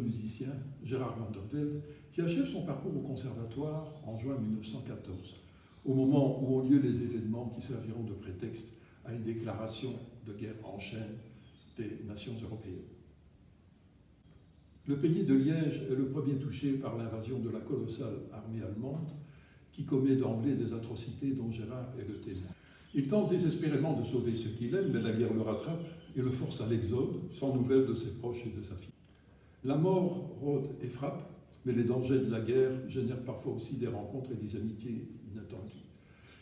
musicien, Gérard Van der Velde, qui achève son parcours au conservatoire en juin 1914, au moment où ont lieu les événements qui serviront de prétexte à une déclaration de guerre en chaîne des nations européennes. Le pays de Liège est le premier touché par l'invasion de la colossale armée allemande qui commet d'emblée des atrocités dont Gérard est le témoin. Il tente désespérément de sauver ce qu'il aime, mais la guerre le rattrape et le force à l'exode, sans nouvelles de ses proches et de sa fille. La mort rôde et frappe, mais les dangers de la guerre génèrent parfois aussi des rencontres et des amitiés inattendues.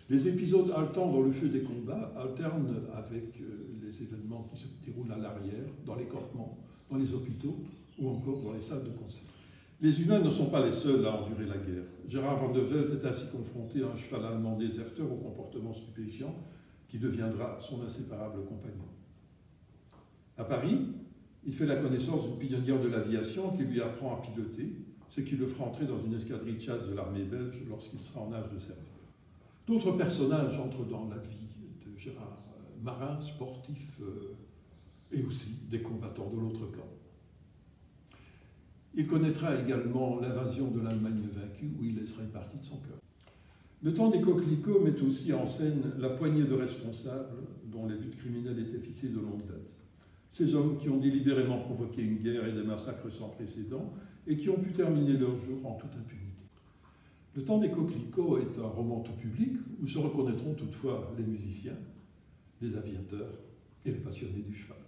Les épisodes haletants dans le feu des combats alternent avec les événements qui se déroulent à l'arrière, dans les campements, dans les hôpitaux ou encore dans les salles de concert. Les humains ne sont pas les seuls à endurer la guerre. Gérard Van der Velde est ainsi confronté à un cheval allemand déserteur au comportement stupéfiant qui deviendra son inséparable compagnon. À Paris, il fait la connaissance d'une pionnière de l'aviation qui lui apprend à piloter, ce qui le fera entrer dans une escadrille de chasse de l'armée belge lorsqu'il sera en âge de servir. D'autres personnages entrent dans la vie de Gérard, marin, sportif et aussi des combattants de l'autre camp. Il connaîtra également l'invasion de l'Allemagne vaincue où il laissera une partie de son cœur. Le temps des coquelicots met aussi en scène la poignée de responsables dont les buts criminels étaient fixés de longue date. Ces hommes qui ont délibérément provoqué une guerre et des massacres sans précédent et qui ont pu terminer leur jour en toute impunité. Le temps des coquelicots est un roman tout public où se reconnaîtront toutefois les musiciens, les aviateurs et les passionnés du cheval.